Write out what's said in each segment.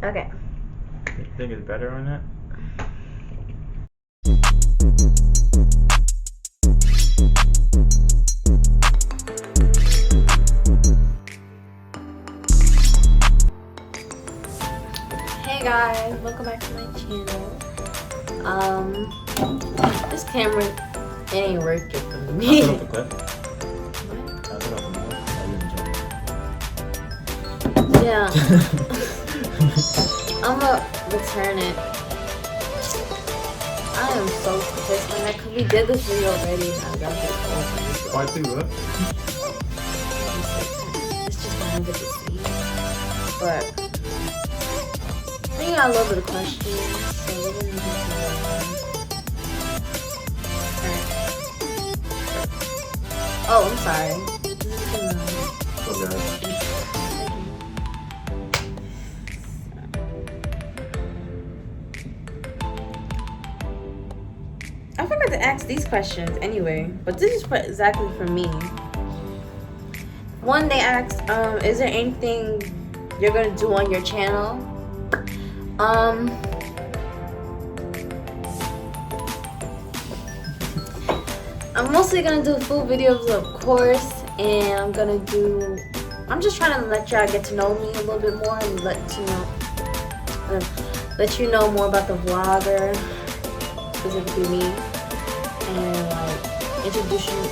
Okay. You think it's better on that? Hey guys, welcome back to my channel. This camera ain't working for me. I'll put up a clip. What? I'll put up a clip. Yeah. I'm gonna return it. I am so pissed right now because we did this video already and I got this over. Part 2, what? It's just kind of good to see. But I think I got a little bit of questions, so we're gonna do Alright. Oh, I'm sorry. Okay. I forgot to ask these questions anyway, but this is exactly for me. One, they asked, is there anything you're gonna do on your channel? I'm mostly gonna do food videos, of course, and I'm just trying to let y'all get to know me a little bit more and let you know more about the vlogger, specifically me, and like introducing me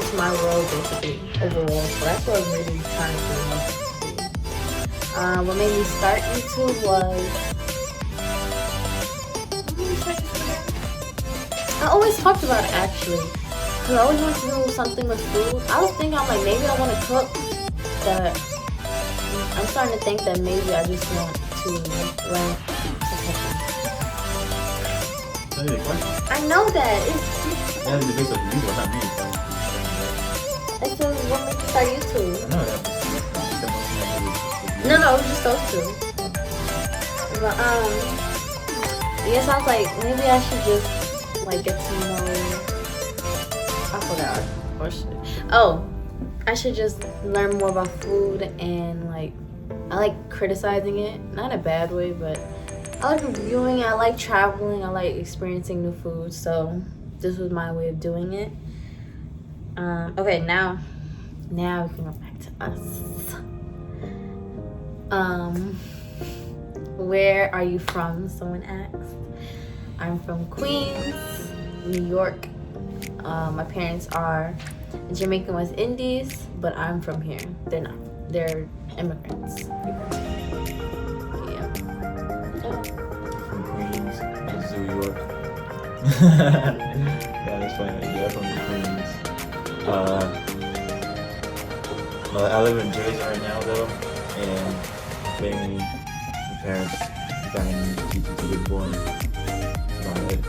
to my world basically overall. So that's what I'm really trying to do. What made me start YouTube was I always talked about it actually, because I always wanted to do something with food. I was thinking, I'm like, maybe I want to cook, but I'm starting to think that maybe I just want to learn to cook. That's a question. I know that. It's That is the base of the video, not me. it says what made you start YouTube. I know that. No, it was just those two. But yes, I was like, maybe I should just like get to know. I forgot. Or I should just learn more about food and like I like criticizing it, not in a bad way, but I like reviewing it. I like traveling. I like experiencing new food. So this was my way of doing it. Okay, now we can go back to us. Where are you from? Someone asked. I'm from Queens, New York. My parents are Jamaican West Indies, but I'm from here. They're not. They're immigrants. Yeah. From Queens, to New York. Yeah, that's funny. Yeah, from Queens. Well, I live in Jersey right now though, and family, my parents got me teaching to get born. About it.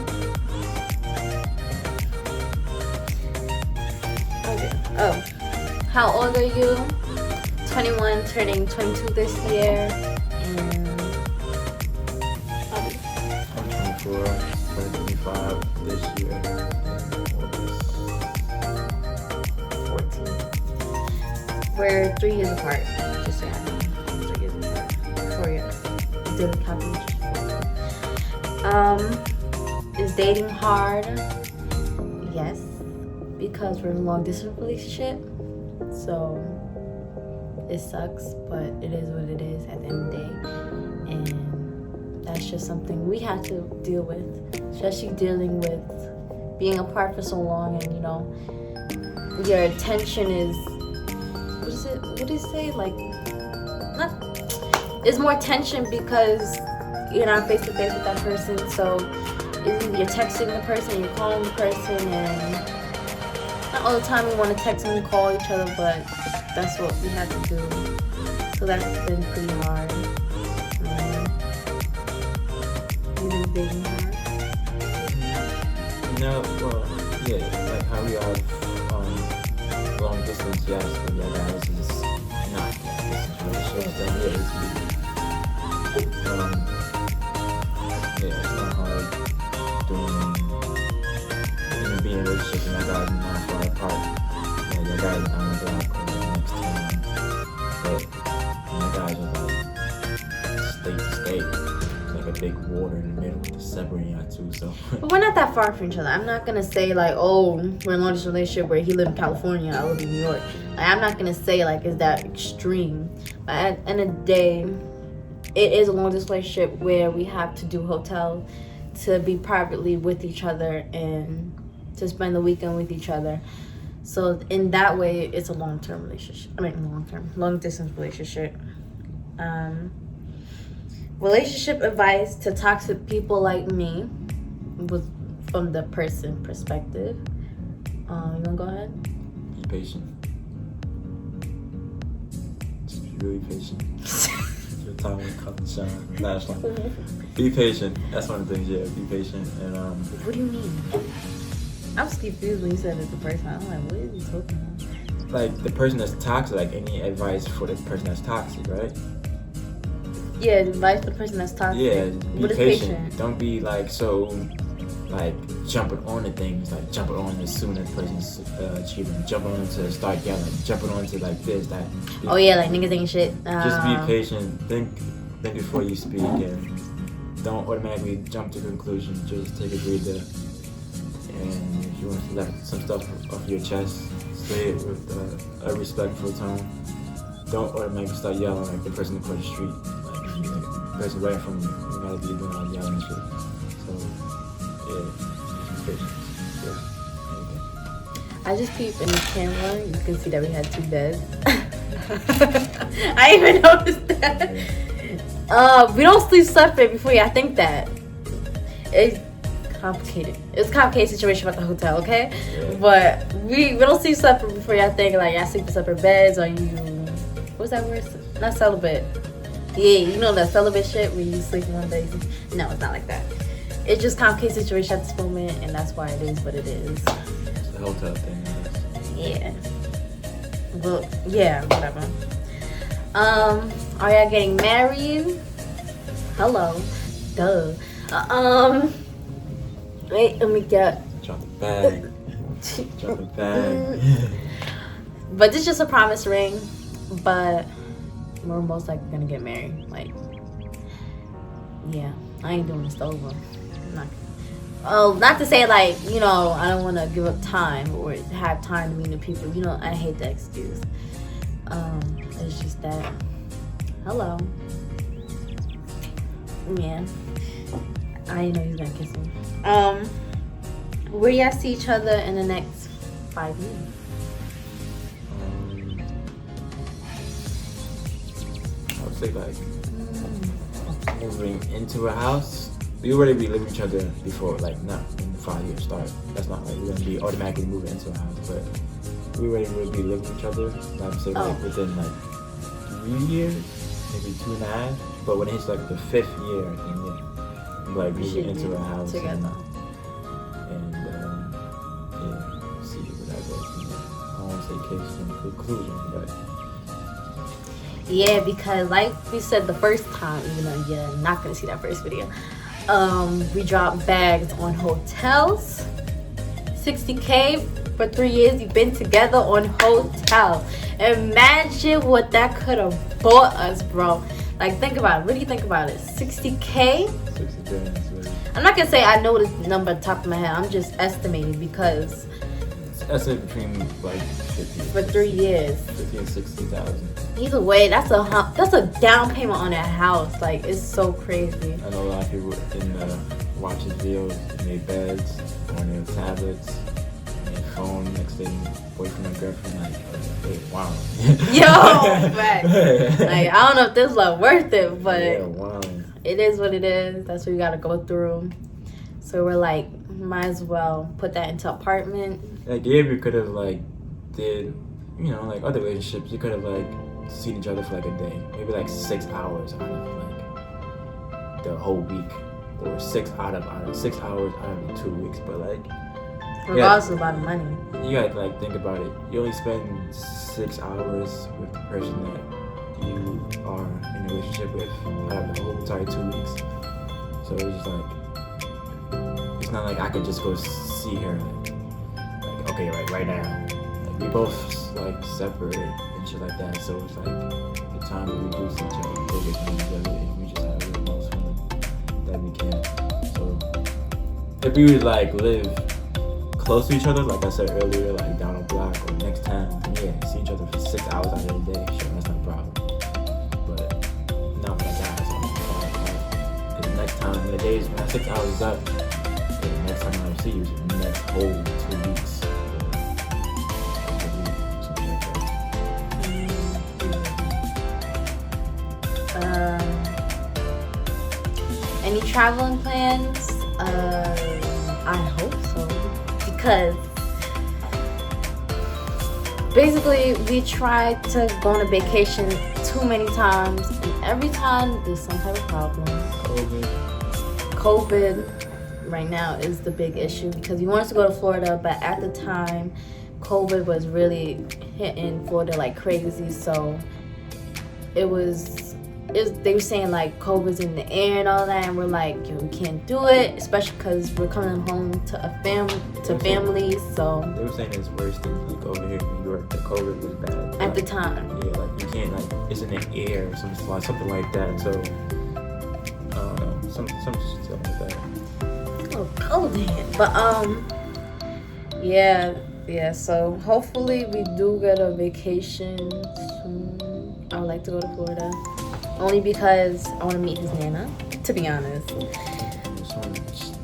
Okay. Oh, how old are you? 21, turning 22 this year, and I'm 24, turning 25 this year. August. 14. We're 3 years apart. Just so you know. 3 years apart. 4 years. Did the calculation. Is dating hard? Yes, because we're in a long distance relationship. So it sucks, but it is what it is at the end of the day. And that's just something we have to deal with, especially dealing with being apart for so long, and you know, your attention is, what do you say? Like, it's more tension because you're not face to face with that person. So it's either you're texting the person, you're calling the person, and not all the time we want to text and call each other, but that's what we had to do. So that's been pretty hard. You been dating hard? No, well, yeah, like how we are long distance, yes, but yeah, guys, is not long distance relationship. So yeah, it's not hard being in a relationship and that guy's not far apart. Yeah, that guy's on the block next time, but that guy's just like state to state. big water in the middle to separate y'all two. So. But we're not that far from each other. I'm not gonna say like, oh, we're in a long distance relationship where he lives in California, I live in New York. Like, I'm not gonna say like it's that extreme. But at the end of the day, it is a long distance relationship where we have to do hotels to be privately with each other and to spend the weekend with each other. So in that way, it's a long-term relationship. Long distance relationship. Relationship advice to toxic people like me was from the person perspective. You wanna go ahead? Be patient. Just be really patient. Your time will come and shine. Last one. Be patient. That's one of the things. Yeah, be patient. And What do you mean? I was confused when you said it the first time. I'm like, what is he talking about? like the person that's toxic, like any advice for the person that's toxic, right? Yeah, advice for the person that's toxic. Yeah, be What is patient. Don't be like so like jumping on to things, like jumping on as soon as the person's cheating, jumping on to start yelling, jumping on to like this, that. Oh yeah, like niggas ain't shit. Just be patient. Think before you speak, and don't automatically jump to conclusions. Just take a breather, and if you want to let some stuff off your chest, say it with a respectful tone. Don't automatically start yelling like the person across the street, like the person right from you. You gotta be doing all the yelling and shit. So yeah, just be patient. Yeah. I just peeped in the camera. You can see that we had 2 beds. I even noticed that. We don't sleep separate before y'all think that. It's complicated. It's a complicated situation about the hotel, okay? Yeah. But we don't sleep separate before y'all think like y'all sleep in separate beds or you. What's that word? Not celibate. Yeah, you know that celibate shit where you sleep in one bed. No, it's not like that. It's just complicated situation at this moment, and that's why it is what it is. It's the hotel thing. Yeah. Well, yeah, whatever. Are y'all getting married? Hello. Duh. Wait, let me get. Drop the bag. Drop the bag. But this is just a promise ring. But we're most likely gonna get married. Like, yeah, I ain't doing this over. Not to say like, you know, I don't want to give up time or have time to meet new people. You know, I hate that excuse. It's just that. Hello. Yeah. I didn't know he was gonna kiss me. Where y'all see each other in the next 5 years? I would say like moving into a house. We already be living with each other before, like not in the 5 year start. That's not like we're gonna be automatically moving into a house, but we already will be living with each other. I would say like within like 3 years, maybe 2.5. But when it hits like the 5th year, I think yeah, we're like moving into a house together. And yeah, see where that goes from there. I don't want to say case in conclusion, but. Yeah, because like we said the first time, even though you're not gonna see that first video, we dropped bags on hotels. 60K for 3 years. You've been together on hotels. Imagine what that could have bought us, bro. Like, think about it. What do you think about it? 60K? 60K. I'm not gonna say I know the number at the top of my head. I'm just estimating because. That's it between like 50 for 3 years. 50 and 60,000. Either way, that's a down payment on that house. Like, it's so crazy. I know a lot of people watching videos in their beds, on their tablets, on their phone, next thing, boyfriend or girlfriend, like, hey, wow. Yo, right. Like, I don't know if this is like worth it, but yeah, wow. It is what it is. That's what you gotta go through. So we're like, might as well put that into apartment. Like, yeah, we could have like did, you know, like other relationships. You could have like seen each other for like a day, maybe like 6 hours out of like the whole week, or 6 hours out of the 2 weeks. But like, regardless of the amount of money, you gotta like think about it. You only spend 6 hours with the person that you are in a relationship with out of the whole entire 2 weeks. So it's just like, it's not like I could just go see her like okay, like right now. Like we both like separate and shit like that. So it's like the time that we do see each other, we go get to each other, and we just have the most fun that if we would like live close to each other, like I said earlier, like down a block or next town, yeah, see each other for 6 hours out of the day, sure, that's not a problem. But not when I die, so I'm because next time, when the days, when that 6 hours is up, the next time I see you is the next whole 2 weeks. Any traveling plans? I hope so, because basically we tried to go on a vacation too many times, and every time there's some type of problem. COVID right now is the big issue, because we wanted to go to Florida, but at the time COVID was really hitting Florida like crazy, so they were saying like COVID's in the air and all that, and we're like, yo, we can't do it, especially because we're coming home to families. So they were saying it's worse than like over here in New York. The COVID was bad at the time. Yeah, like you can't, like it's in the air or something like that. So I don't know, some stuff like that. Oh, COVID. But yeah. So hopefully we do get a vacation soon. I would like to go to Florida. Only because I want to meet his Nana, to be honest.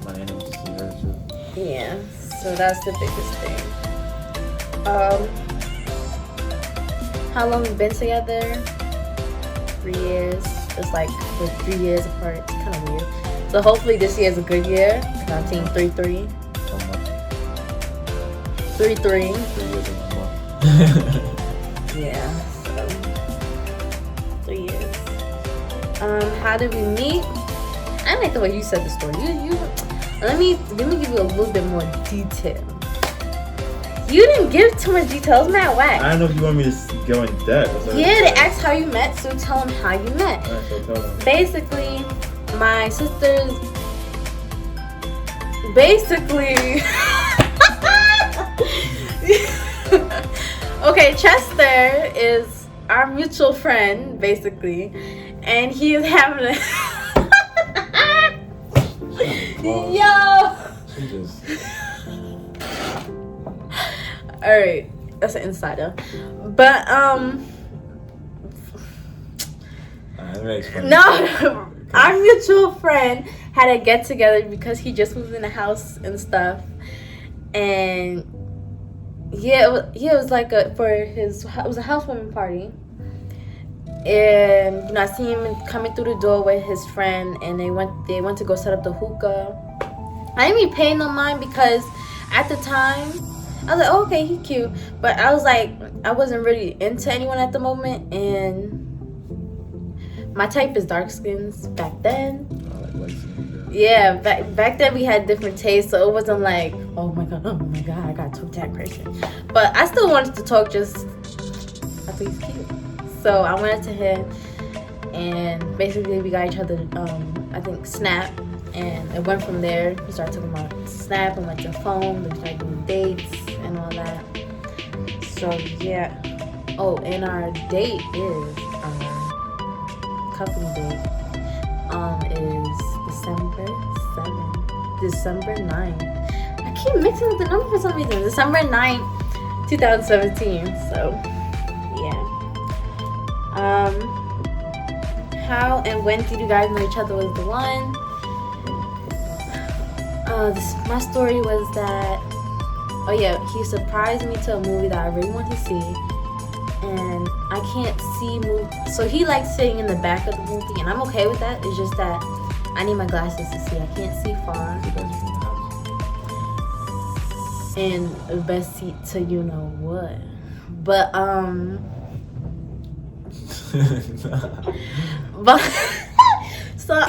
My Nana to see her too. Yeah, so that's the biggest thing. How long we been together? 3 years. It's like we're 3 years apart. It's kind of weird. So hopefully this year is a good year. Our team 3-3. 3-3. 3 years and 1 month. Yeah, so 3 years. How did we meet? I like the way you said the story. Let me give you a little bit more detail. You didn't give too much details, man. Whack. I don't know if you want me to go in depth. Yeah, they asked how you met, so tell them how you met. Alright, so tell them. Basically, my sisters. Basically. Okay, Chester is our mutual friend, basically, and he is having a. Yo. Jesus. All right, that's an insider, but Let me explain. no, our mutual friend had a get together because he just moved in the house and stuff, and it was like it was a housewarming party, and I see him coming through the door with his friend, and they went to go set up the hookah. I didn't even pay no mind because at the time I was like, oh, okay, he's cute, but I was like, I wasn't really into anyone at the moment, and my type is dark skins back then. Yeah, back then we had different tastes, so it wasn't like, oh my god, I gotta talk to that person. But I still wanted to talk, just I think he's cute. So I went to him, and basically we got each other, I think, Snap, and it went from there. We started talking about Snap and went to phone, we started doing dates and all that. So yeah. Oh, and our date is couple date is December 9th. I keep mixing up the number for some reason. December 9th, 2017. So yeah. How and when did you guys know each other was the one? My story was that, oh yeah, he surprised me to a movie that I really want to see, and I can't see movies, so he likes sitting in the back of the movie, and I'm okay with that. It's just that I need my glasses to see. I can't see far, and the best seat to you know what. But so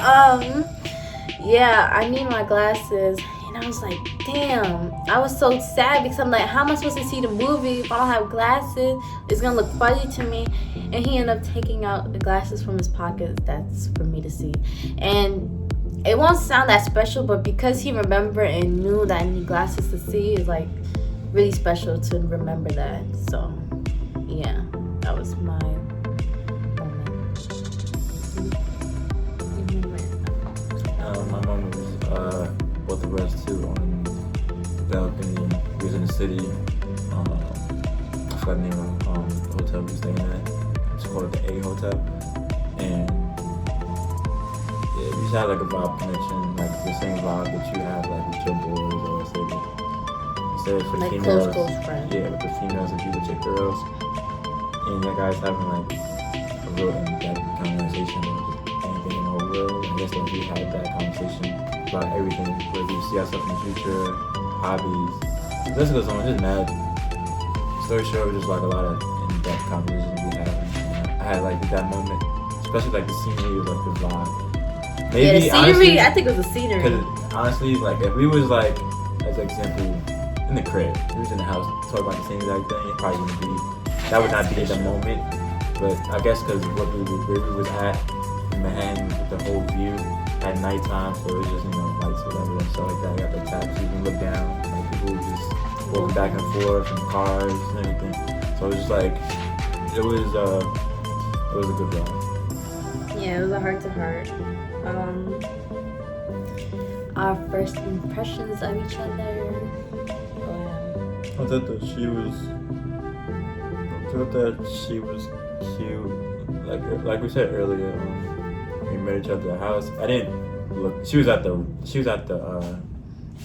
yeah, I need my glasses, and I was like, damn, I was so sad because I'm like, how am I supposed to see the movie if I don't have glasses? It's gonna look fuzzy to me. And he ended up taking out the glasses from his pocket that's for me to see, and it won't sound that special, but because he remembered and knew that I need glasses to see, is like really special to remember that. So yeah, that was my my mom was both of us tattoo on the balcony. He was in the city. I forgot the name of the hotel we were staying at. It's called the A Hotel. And yeah, we just had like a vibe connection, like the same vibe that you have like with your boys or instead for like females. close friends. Yeah, with the females if you with your girls. And you guys having like a real in-depth conversation about just anything in the whole world. I guess like we had that conversation about everything, where we see ourselves in the future, hobbies. This goes on, just mad. Story short, just like a lot of in-depth conversations we had. I had like that moment, especially like the scenery was like the vibe. Maybe, yeah, the scenery, honestly, I think it was the scenery. Because honestly, like if we was like, as an example, in the crib, we was in the house talking about the same exact thing, it probably wouldn't be, that would not be the moment. But I guess because where we was at in Manhattan with the whole view at nighttime, so it was just, you know, lights, whatever, and stuff like that. You got the taxi, you can look down, like people were just walking back and forth in cars and everything. So it was just like, it was a good ride. Yeah, it was a heart to heart. Our first impressions of each other. I thought that she was cute. Like we said earlier, we met each other at the house. I didn't look. She was at the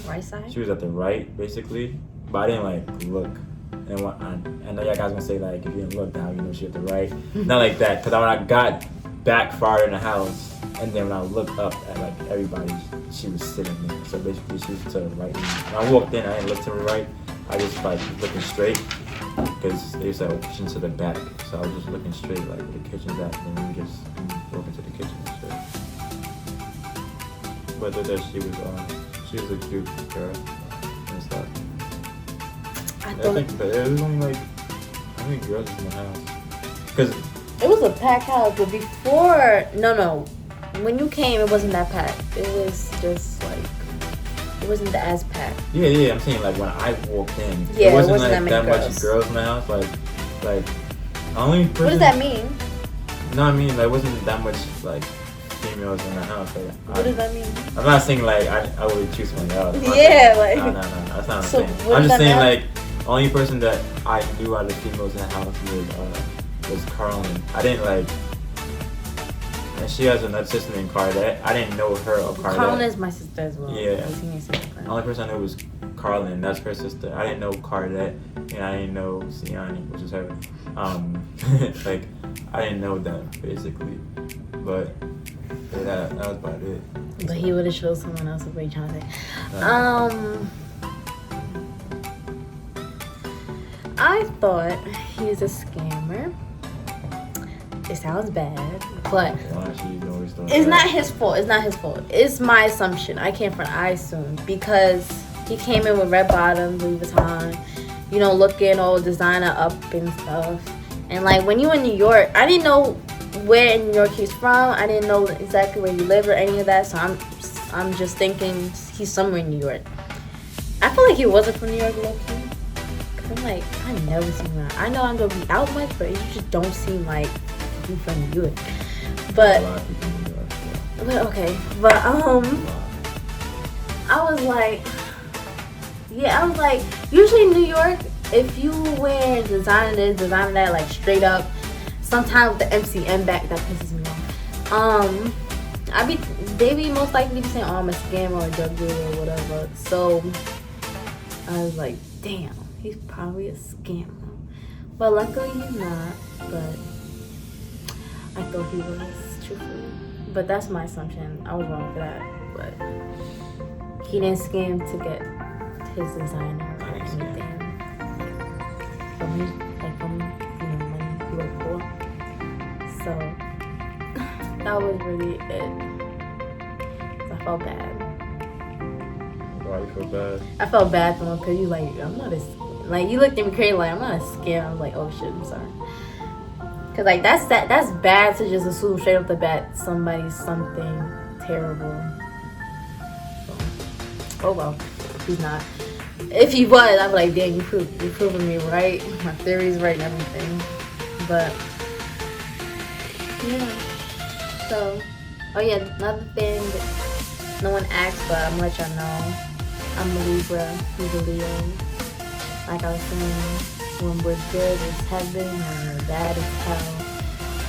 Right side? She was at the right, basically, but I didn't like look. And I know y'all guys gonna say like, if you didn't look, now you know she at the right. Not like that, because when I got back farther in the house, and then when I looked up at like everybody, she was sitting there. So basically, she was to the right. When I walked in, I didn't look to the right. I just like looking straight, because they said, oh, kitchen to the back. So I was just looking straight, like where the kitchen's at, and then we just walk into the kitchen and shit. But I thought that she was a cute girl and stuff. I think that it was only like, how many girls in the house? Because it was a packed house, but before, no, when you came, it wasn't that packed. It was just like, it wasn't as packed. Yeah, I'm saying like when I walked in, yeah, it wasn't like that much girls in the house. Like only person. What does that mean? No, I mean like it wasn't that much like females in the house. Like, what does that mean? I'm not saying like I would choose someone else. Yeah, like no, that's not what I'm so saying. I'm just saying like only person that I knew out of females in the house was Carlin. I didn't like. And she has another sister named Cardette. I didn't know her or Cardette. Carlin is my sister as well. Yeah. The only person I knew was Carlin. That's her sister. I didn't know Cardette, and I didn't know Siani, which is her. Like, I didn't know them, basically. But yeah, that was about it. But he would have showed someone else what you trying to say. I thought he was a scammer. It sounds bad, but it's not his fault. It's my assumption. I can't front. I assume because he came in with red bottoms, Louis Vuitton, you know, looking all designer up and stuff. And like when you in New York, I didn't know where in New York he's from. I didn't know exactly where he lived or any of that. So I'm just thinking he's somewhere in New York. I feel like he wasn't from New York, low-key. I'm like, I never seen him. I know I'm gonna be out much, but you just don't seem like you from New York. But okay, but I was like, usually in New York, if you wear designer this, designer that, like straight up, sometimes with the MCM back, that pisses me off. They be most likely be saying, oh, I'm a scammer or a drug dealer or whatever. So I was like, damn, he's probably a scammer. But luckily he's not. But I thought he was, truthfully. But that's my assumption. I was wrong for that. But he didn't scam to get his designer or anything. From money he worked for. So that was really it. So I felt bad. Why you feel bad? I felt bad for him because you like, I'm not like you looked at me crazy like I'm not a scam. I was like, oh shit, I'm sorry. Cause like that's bad to just assume straight off the bat somebody's something terrible. So, oh well, he's not. If he was, I'd be like, damn, you're proving me right. My theory's right and everything. But yeah. So, oh yeah, another thing that no one asked, but I'm gonna let y'all know. I'm a Libra, he's a Leo. Like I was saying, when we're good, it's heaven, when we're bad, it's hell.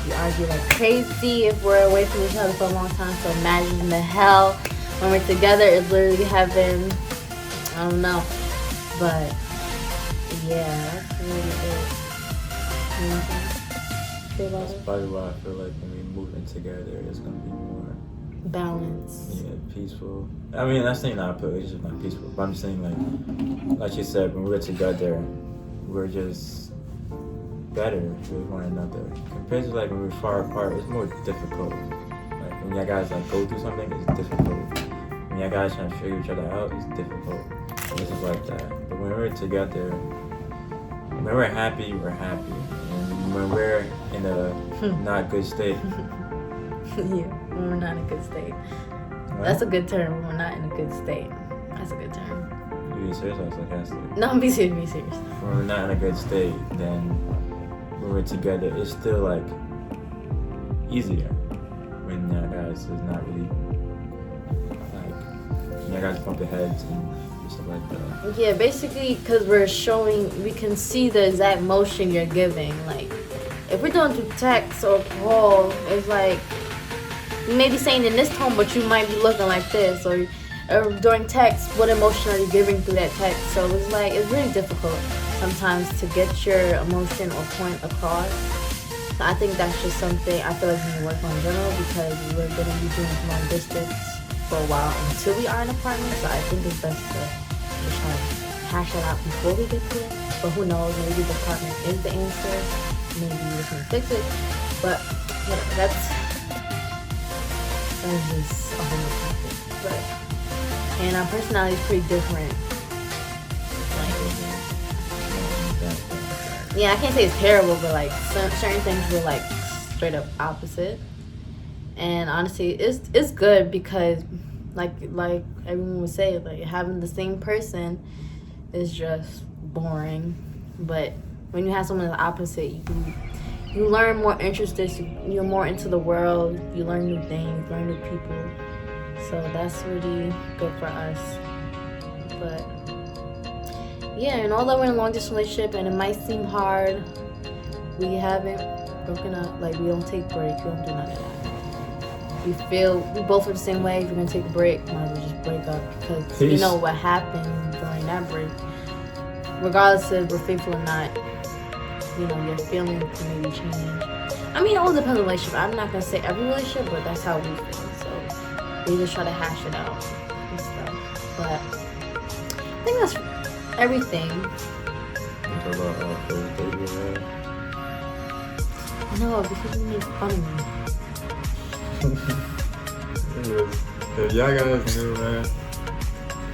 We argue like crazy if we're away from each other for a long time, so imagine the hell. When we're together, it's literally heaven. I don't know. But, yeah, that's really it. You know what I'm saying? That's probably why I feel like when we move in together, it's going to be more balance. Yeah, peaceful. I mean, I'm saying not peaceful, it's just not peaceful. But I'm saying, like you said, when we're together, we're just better with one another. Compared to like when we're far apart, it's more difficult. Like when y'all guys like go through something, it's difficult. When y'all guys trying to figure each other out, it's difficult. It's just like that. But when we're together, when we're happy, we're happy. And when we're in a not good state. Yeah, when we're not in a good state. That's a good term. When we're not in a good state. That's a good term. You being serious or sarcastic? No, be serious, be serious. When we're not in a good state, then when we're together, it's still like easier. When you guys is not really like when you guys bump their heads and stuff like that. Yeah, basically, because we're showing, we can see the exact motion you're giving. Like, if we're doing through text or call, it's like you may be saying in this tone, but you might be looking like this, or during text, what emotion are you giving through that text? So it's like, it's really difficult sometimes to get your emotion or point across. So I think that's just something I feel like we need to work on in general, because we're going to be doing long distance for a while until we are in an apartment. So I think it's best to try to hash it out before we get to it. But who knows, maybe the apartment is the answer. Maybe we can fix it. But whatever, that's just a whole topic. But and our personality is pretty different. Yeah, I can't say it's terrible, but like certain things were like straight up opposite. And honestly, it's good because like everyone would say, like having the same person is just boring. But when you have someone that's opposite, you learn more interested. You're more into the world. You learn new things, learn new people. So that's really good for us. But yeah, and although we're in a long distance relationship and it might seem hard, we haven't broken up. Like, we don't take breaks, we don't do none of that. We both are the same way. If we're gonna take a break, might as well just break up, because we know what happened during that break. Regardless if we're faithful or not, you know, your feelings can maybe change. I mean, it all depends on the relationship. I'm not gonna say every relationship, but that's how we feel. So we just try to hash it out and stuff. But I think that's everything. Talk about first date you had? No, because you made fun of me. If y'all guys knew, man,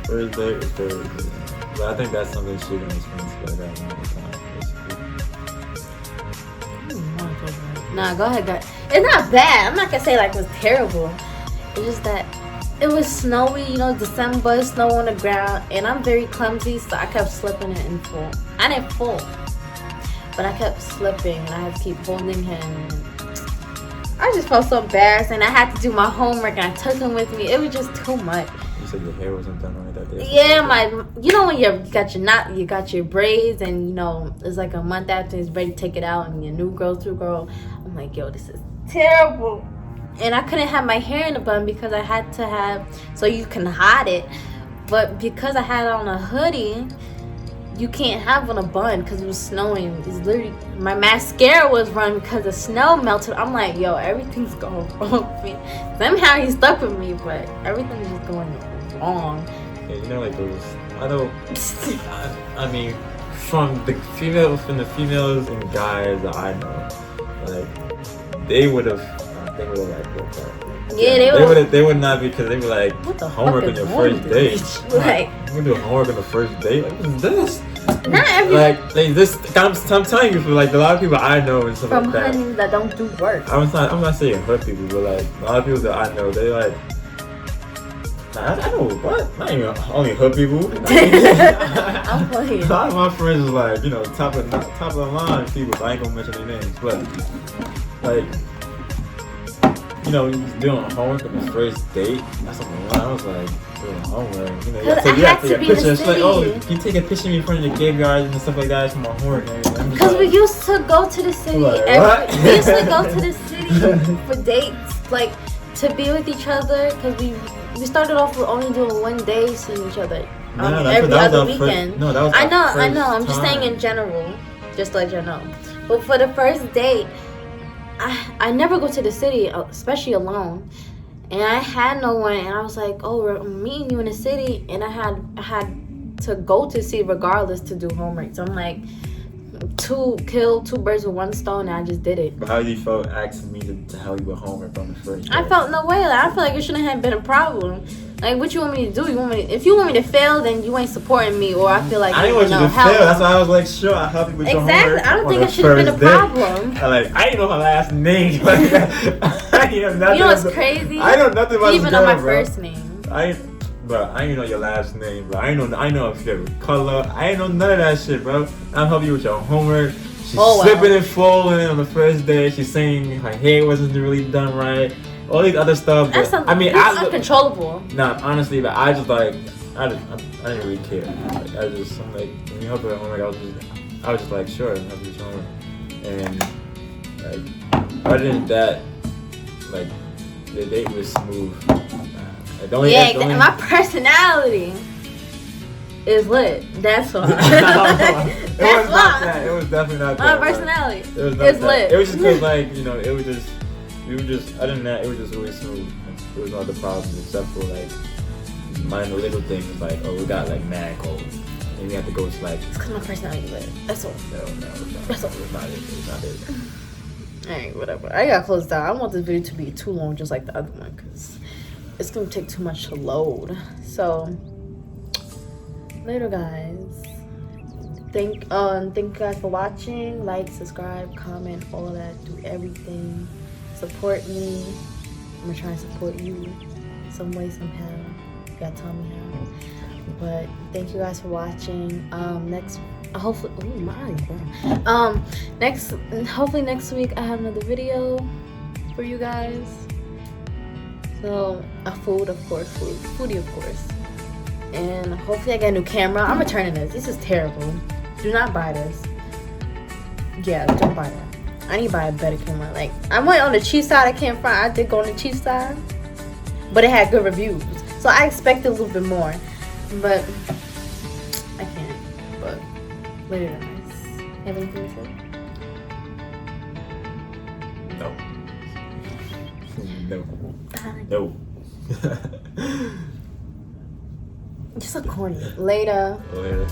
first date was crazy. But I think that's something she gonna explain to that another time. Nah, go ahead, guys. It's not bad. I'm not gonna say like it was terrible. It's just that it was snowy, you know, December, snow on the ground, and I'm very clumsy, so I kept slipping it in full. I didn't fall, but I kept slipping, and I had to keep holding him. I just felt so embarrassed, and I had to do my homework, and I took him with me. It was just too much. You said your hair wasn't done right that day? Yeah, you know when you got your braids, and you know, it's like a month after it's ready to take it out, and your new girl, I'm like, yo, this is terrible. And I couldn't have my hair in a bun because I had to have, so you can hide it. But because I had on a hoodie, you can't have on a bun because it was snowing. It's literally, my mascara was run because the snow melted. I'm like, yo, everything's going wrong with me. Somehow he stuck with me, but everything's just going wrong. Yeah, you know, like those, I know, I mean, from the females and guys that I know, like, they would have like broke up. Yeah, they would not, because they were like, what the homework on your first date. Like, you do homework on the first date? Like, what is this? Not every like this. I'm telling you, for like a lot of people I know and stuff from like that. honeys that don't do work. I'm not saying hood people, but like a lot of people that I know, they like. I know what? Not even only hood people. I'm playing. A lot of my friends is like, you know, top of the line people. I ain't gonna mention their names, but like you know, doing homework on the first date. That's something I was like, doing homework. You know, you Cause I have had to to take a be in the picture. It's like, city. oh, can you take a picture of me in front of the graveyard and stuff like that for my homework and everything. I'm just Because we like, used to go to the city. Like, We used to go to the city for dates, like to be with each other. Because we started off with only doing one day seeing each other. Every other weekend. No, that was I know. our I'm just first saying in general, just to let you know. But for the first date, I never go to the city, especially alone. And I had no one, and I was like, "Oh, we're meeting you in the city," and I had to go to see regardless to do homework. So I'm like, kill two birds with one stone, and I just did it. But how you felt asking me to help you with homework on the first day? I felt no way. Like, I feel like it shouldn't have been a problem. Like, what you want me to do? If you want me to fail, then you ain't supporting me, or I feel like I didn't want you to fail. That's why I was like, sure, I'll help you with your homework. Exactly. I don't think it should have been a problem. I didn't know her last name. I didn't know nothing. You know what's crazy? I know nothing about you even this girl, know my bro. first name. I didn't know your last name, bro. I know if you have color. I ain't know none of that shit, bro. I'll help you with your homework. She's slipping and falling on the first day. She's saying her hair wasn't really done right. All these other stuff. That's I mean, it's uncontrollable. Nah, honestly, but I just like, I didn't really care. Like, I'm like, when you help her with homework, I was just like, sure, I'll help you with your homework. And like, other than that, like, the date was smooth. My personality is lit. That's why. That's why. It was definitely not that. My personality is lit. It was just cause like, you know, other than that, it was just really smooth. There was no other problems except for like minor little things like, oh, we got like mad cold. And we have to go to like. It's cause my personality lit. That's all. No, That's all. It's not it. It's not it. Alright, whatever. I gotta close down. I don't want this video to be too long, just like the other one, because it's gonna take too much to load. So later, guys. Thank you guys for watching. Like, subscribe, comment, all of that. Do everything. Support me. I'm gonna try and support you some way, somehow. You gotta tell me how. But thank you guys for watching. Hopefully, hopefully next week I have another video for you guys. So foodie of course, and hopefully I get a new camera. I'm returning this. This is terrible. Do not buy this. Yeah, don't buy that. I need to buy a better camera. Like, I went on the cheap side. I did go on the cheap side, but it had good reviews, so I expected a little bit more, but I can't. But later, guys. Have anything to say? No. You're so corny. Later. Later.